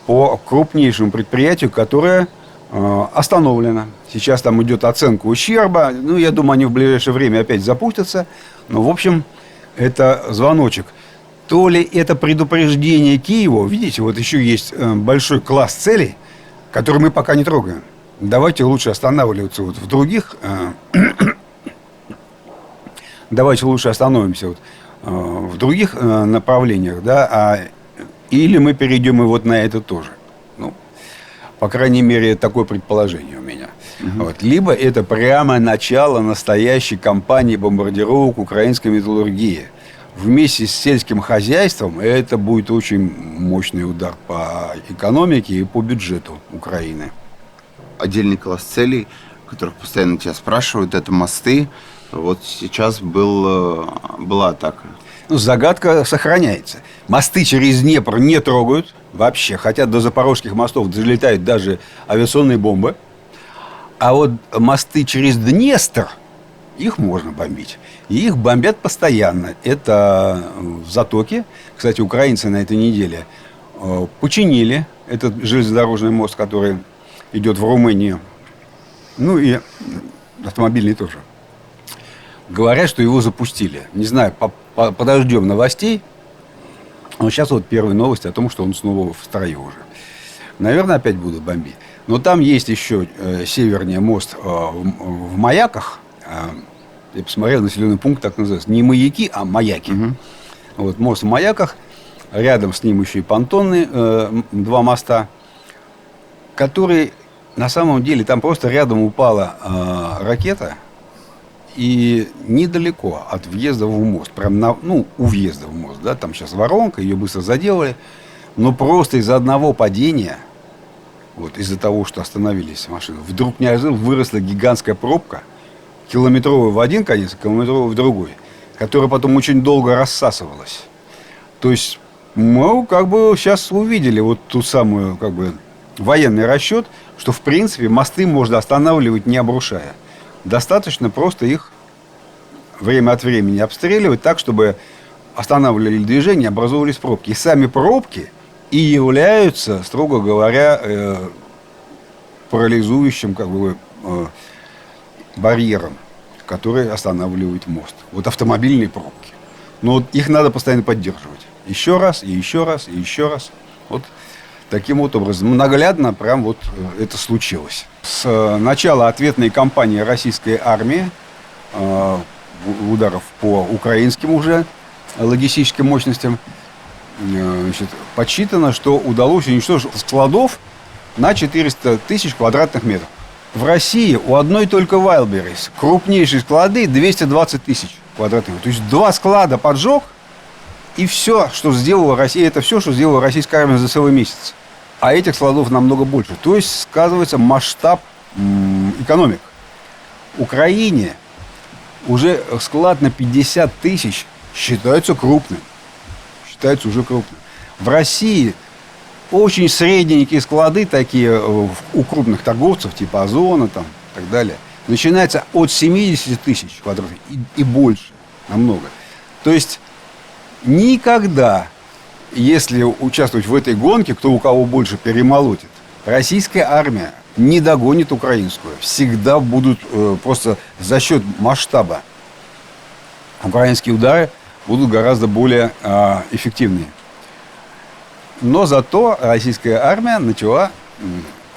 по крупнейшему предприятию, которое остановлена. Сейчас там идет оценка ущерба. Ну, я думаю, они в ближайшее время опять запустятся. Но, в общем, это звоночек. То ли это предупреждение Киеву. Видите, вот еще есть большой класс целей, которые мы пока не трогаем. Давайте лучше останавливаться вот в других. Давайте лучше остановимся вот в других направлениях, да, или мы перейдем и вот на это тоже. Ну, по крайней мере, такое предположение у меня. Вот. Либо это прямо начало настоящей кампании бомбардировок украинской металлургии. Вместе с сельским хозяйством это будет очень мощный удар по экономике и по бюджету Украины. Отдельный класс целей, которых постоянно тебя спрашивают, это мосты. Вот сейчас была атака. Ну, загадка сохраняется. Мосты через Днепр не трогают вообще. Хотя до запорожских мостов долетают даже авиационные бомбы. А вот мосты через Днестр, их можно бомбить. И их бомбят постоянно. Это в Затоке. Кстати, украинцы на этой неделе починили этот железнодорожный мост, который идет в Румынию. Ну и автомобильный тоже. Говорят, что его запустили. Не знаю, подождем новостей. Но сейчас вот первые новости о том, что он снова в строю уже. Наверное, опять будут бомбить. Но там есть еще севернее мост в Маяках. Я посмотрел, населенный пункт так называется. Не маяки, а маяки. Вот мост в Маяках. Рядом с ним еще и понтонные два моста, которые на самом деле там просто рядом упала ракета. И недалеко от въезда в мост, прям у въезда в мост, да, там сейчас воронка, ее быстро заделали, но просто из-за одного падения, вот из-за того, что остановились машины, вдруг неожиданно выросла гигантская пробка, километровая в один конец, километровая в другой, которая потом очень долго рассасывалась. То есть мы как бы сейчас увидели вот ту самую как бы военный расчет, что в принципе мосты можно останавливать, не обрушая. Достаточно просто их время от времени обстреливать так, чтобы останавливали движение, образовывались пробки. И сами пробки и являются, строго говоря, парализующим как бы, барьером, который останавливает мост. Вот автомобильные пробки. Но вот их надо постоянно поддерживать. Еще раз, и еще раз, и еще раз. Вот таким вот образом. Наглядно прям вот это случилось. С начала ответной кампании российской армии, ударов по украинским уже логистическим мощностям, подсчитано, что удалось уничтожить складов на 400 тысяч квадратных метров. В России у одной только Wildberries крупнейшие склады 220 тысяч квадратных метров. То есть 2 склада поджег, и все, что сделала Россия, это все, что сделала российская армия за целый месяц. А этих складов намного больше. То есть сказывается масштаб экономик. Украине уже склад на 50 тысяч считается крупным. Считается уже крупным. В России очень средненькие склады такие у крупных торговцев, типа Озона там, и так далее, начинается от 70 тысяч квадратных и больше, намного. То есть никогда, если участвовать в этой гонке, кто у кого больше перемолотит, российская армия не догонит украинскую. Всегда будут просто за счет масштаба. Украинские удары будут гораздо более эффективнее. Но зато российская армия начала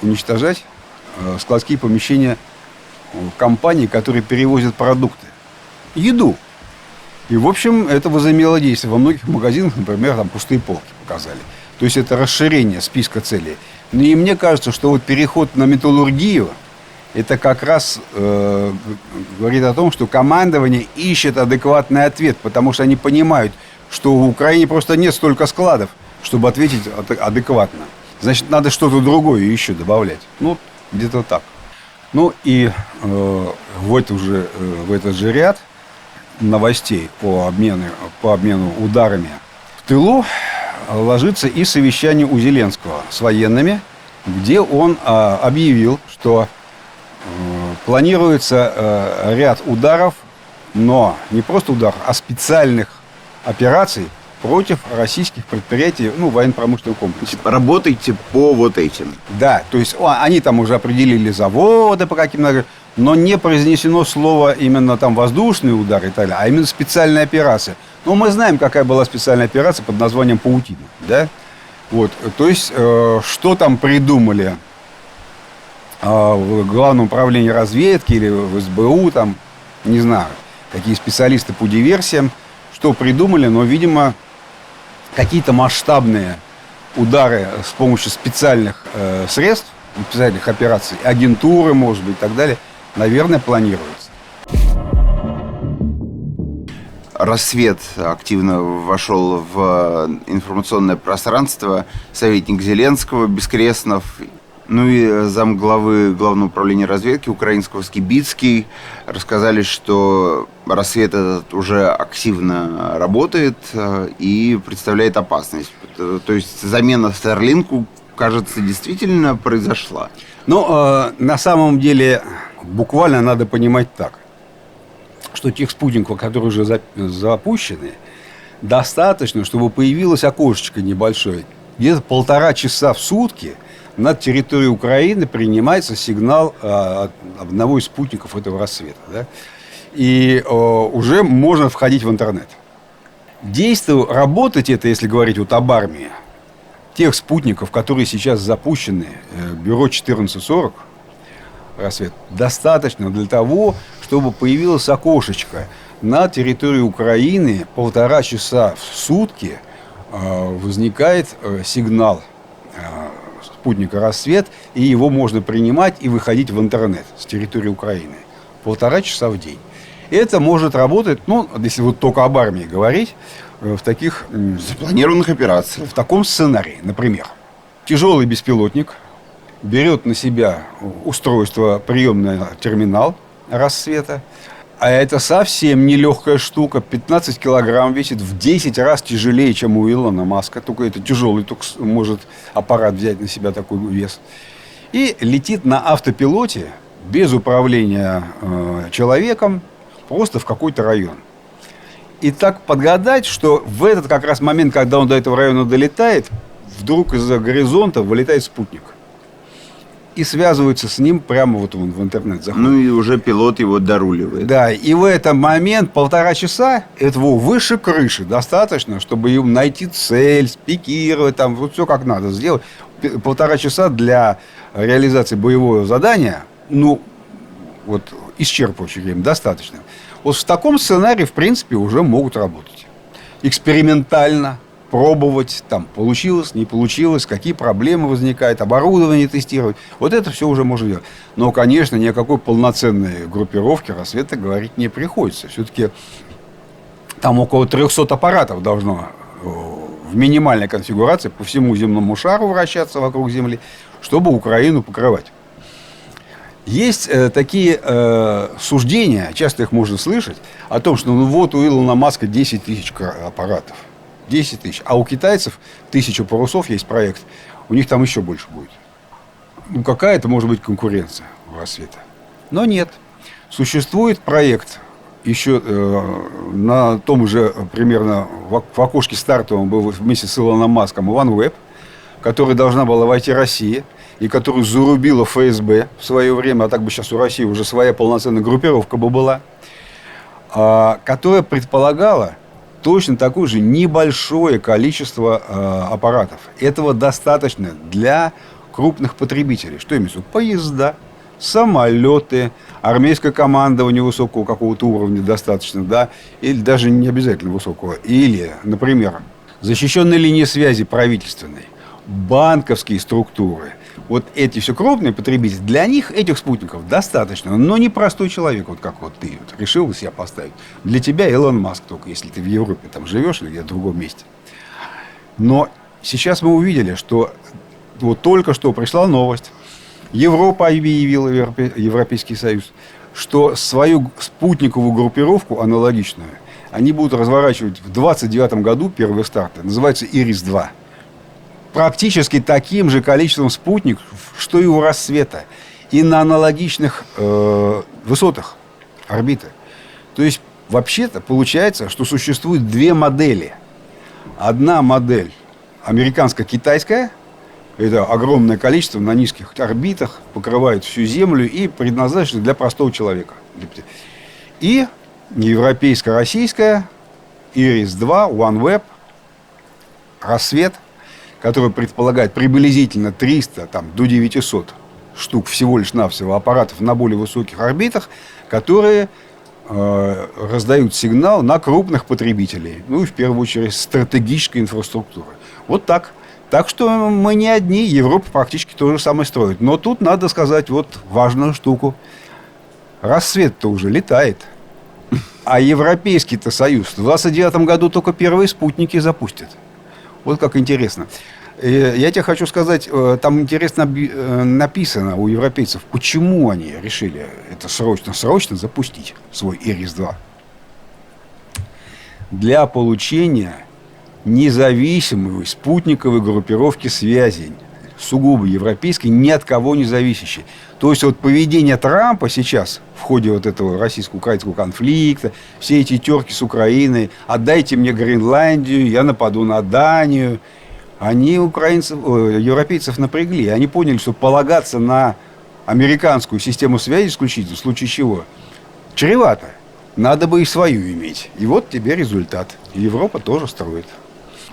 уничтожать складские помещения компаний, которые перевозят продукты, еду. И, в общем, это возымело действие. Во многих магазинах, например, там пустые полки показали. То есть это расширение списка целей. Ну и мне кажется, что вот переход на металлургию, это как раз говорит о том, что командование ищет адекватный ответ, потому что они понимают, что в Украине просто нет столько складов, чтобы ответить адекватно. Значит, надо что-то другое еще добавлять. Ну, где-то так. Ну и в этот же ряд новостей по обмену ударами в тылу ложится и совещание у Зеленского с военными, где он объявил, что планируется ряд ударов, но не просто ударов, а специальных операций против российских предприятий, ну, военно-промышленного комплекса. Работайте по вот этим. Да, то есть они там уже определили заводы по каким-то, но не произнесено слово именно там воздушный удар и так далее, а именно специальная операция. Ну, мы знаем, какая была специальная операция под названием «Паутина», да? Вот, то есть, что там придумали в Главном управлении разведки или в СБУ, там, не знаю, какие специалисты по диверсиям, что придумали, но, видимо, какие-то масштабные удары с помощью специальных средств, специальных операций, агентуры, может быть, и так далее, наверное, планируется. «Рассвет» активно вошел в информационное пространство. Советник Зеленского Бескреснов, ну и замглавы Главного управления разведки украинского Скибицкий рассказали, что «Рассвет» этот уже активно работает и представляет опасность. То есть замена Старлинку, кажется, действительно произошла. Но на самом деле буквально надо понимать так, что тех спутников, которые уже запущены, достаточно, чтобы появилось окошечко небольшое. Где-то 1,5 часа в сутки над территорией Украины принимается сигнал одного из спутников этого «Рассвета». Да? И уже можно входить в интернет. Работать это, если говорить вот об армии, тех спутников, которые сейчас запущены, Бюро 1440, «Рассвет», достаточно для того, чтобы появилось окошечко на территории Украины. 1,5 часа в сутки возникает сигнал спутника «Рассвет», и его можно принимать и выходить в интернет с территории Украины. 1,5 часа в день. Это может работать, ну, если вот только об армии говорить, в таких запланированных операциях. В таком сценарии, например, тяжелый беспилотник берет на себя устройство, приемный терминал «Рассвета», а это совсем не легкая штука, 15 килограмм весит, в 10 раз тяжелее, чем у Илона Маска, только это тяжелый, только может аппарат взять на себя такой вес, и летит на автопилоте, без управления человеком, просто в какой-то район. И так подгадать, что в этот как раз момент, когда он до этого района долетает, вдруг из-за горизонта вылетает спутник. И связываются с ним прямо вот он в интернет заходит. Ну и уже пилот его доруливает. Да, и в этот момент 1,5 часа этого выше крыши достаточно, чтобы ему найти цель, спикировать, там вот все как надо сделать. 1,5 часа для реализации боевого задания, ну, вот исчерпывающее время достаточно. Вот в таком сценарии, в принципе, уже могут работать. Экспериментально пробовать, там, получилось, не получилось, какие проблемы возникают, оборудование тестировать. Вот это все уже можно делать. Но, конечно, ни о какой полноценной группировке «Рассвета» говорить не приходится. Все-таки там около 300 аппаратов должно в минимальной конфигурации по всему земному шару вращаться вокруг Земли, чтобы Украину покрывать. Есть такие суждения, часто их можно слышать, о том, что ну вот у Илона Маска 10 тысяч аппаратов. 10 тысяч. А у китайцев 1000 парусов есть проект. У них там еще больше будет. Ну, какая-то может быть конкуренция у «Рассвета». Но нет. Существует проект еще на том же примерно в окошке стартовом был вместе с Илоном Маском OneWeb, который должна была войти Россия, и которую зарубила ФСБ в свое время, а так бы сейчас у России уже своя полноценная группировка бы была, которая предполагала точно такое же небольшое количество аппаратов. Этого достаточно для крупных потребителей. Что имеется в виду? Поезда, самолеты, армейское командование высокого какого-то уровня достаточно, да, или даже не обязательно высокого. Или, например, защищенные линии связи правительственной, банковские структуры. Вот эти все крупные потребители, для них этих спутников достаточно. Но не простой человек, вот как вот ты вот решил себя поставить. Для тебя Илон Маск только, если ты в Европе там живешь или где-то в другом месте. Но сейчас мы увидели, что вот только что пришла новость. Европа объявила, Европейский Союз, что свою спутниковую группировку аналогичную они будут разворачивать в 2029 году, первые старты. Называется «Ирис-2». Практически таким же количеством спутников, что и у «Рассвета», и на аналогичных высотах орбиты. То есть, вообще-то, получается, что существует две модели. Одна модель американско-китайская, это огромное количество на низких орбитах, покрывает всю Землю и предназначена для простого человека. И европейско-российская Iris-2, OneWeb, Рассвет, который предполагает приблизительно 300 до 900 штук всего лишь навсего аппаратов на более высоких орбитах, которые раздают сигнал на крупных потребителей, ну и в первую очередь стратегической инфраструктуры. Вот так. Так что мы не одни, Европа практически то же самое строит. Но тут надо сказать вот важную штуку. Рассвет-то уже летает. А Европейский-то Союз в 29 году только первые спутники запустит. Вот как интересно. Я тебе хочу сказать, там интересно написано у европейцев, почему они решили это срочно запустить, свой Iris-2. Для получения независимой спутниковой группировки связи, сугубо европейской, ни от кого не зависящей. То есть вот поведение Трампа сейчас в ходе вот этого российско-украинского конфликта, все эти терки с Украиной, отдайте мне Гренландию, я нападу на Данию, они европейцев напрягли. Они поняли, что полагаться на американскую систему связи исключительно, в случае чего, чревато. Надо бы и свою иметь. И вот тебе результат. Европа тоже строит.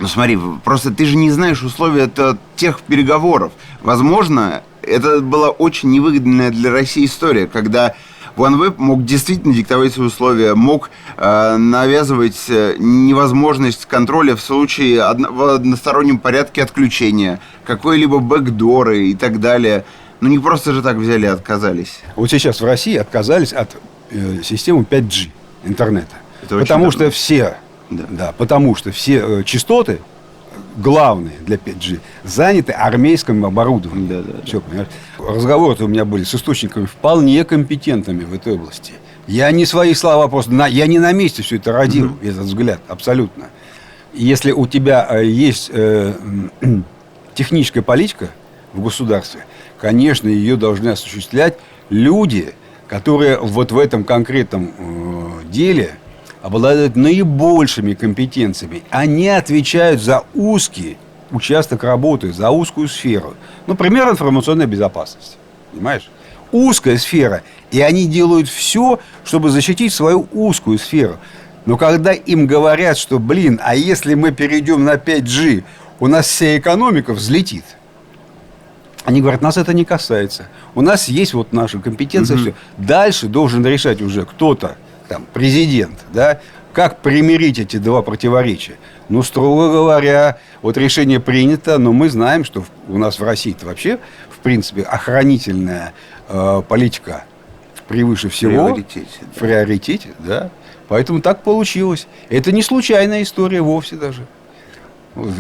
Ну смотри, просто ты же не знаешь условия тех переговоров. Возможно, это была очень невыгодная для России история, когда OneWeb мог действительно диктовать свои условия, мог навязывать невозможность контроля в случае в одностороннем порядке отключения, какой-либо бэкдоры и так далее. Ну не просто же так взяли и отказались. Вот сейчас в России отказались от системы 5G интернета. Потому что все частоты главные для 5G заняты армейским оборудованием. Все, понимаешь? Разговоры у меня были с источниками вполне компетентными в этой области. Я не свои слова просто... Я не на месте все это родил, этот взгляд, абсолютно. Если у тебя есть техническая политика в государстве, конечно, ее должны осуществлять люди, которые вот в этом конкретном деле обладают наибольшими компетенциями. Они отвечают за узкий участок работы, за узкую сферу. Например, информационная безопасность. Понимаешь? Узкая сфера. И они делают все, чтобы защитить свою узкую сферу. Но когда им говорят, что, а если мы перейдем на 5G, у нас вся экономика взлетит. Они говорят, нас это не касается. У нас есть вот наша компетенция. Все. Дальше должен решать уже кто-то, президент, как примирить эти два противоречия. Ну, строго говоря, вот решение принято, но мы знаем, что у нас в России-то вообще, в принципе, охранительная политика превыше всего. В приоритете, да. Поэтому так получилось. Это не случайная история вовсе даже. Вот,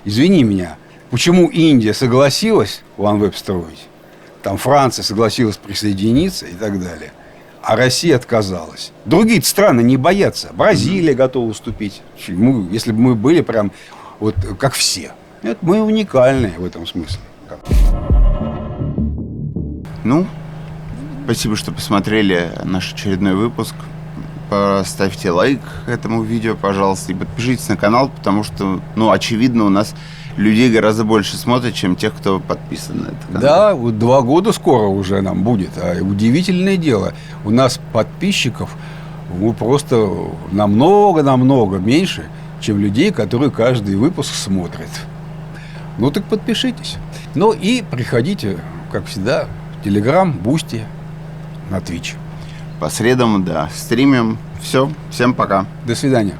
извини меня, почему Индия согласилась OneWeb строить, там Франция согласилась присоединиться и так далее, а Россия отказалась. Другие страны не боятся. Бразилия готова уступить. Если бы мы были прям вот как все. Нет, мы уникальные в этом смысле. Ну, спасибо, что посмотрели наш очередной выпуск. Поставьте лайк этому видео, пожалуйста, и подпишитесь на канал, потому что, очевидно, у нас людей гораздо больше смотрят, чем тех, кто подписан на этот канал. Да, вот 2 года скоро уже нам будет. А удивительное дело, у нас подписчиков просто намного меньше, чем людей, которые каждый выпуск смотрят. Ну так подпишитесь. Ну и приходите, как всегда, в Telegram, Boosty, на Twitch. По средам, стримим. Все, всем пока. До свидания.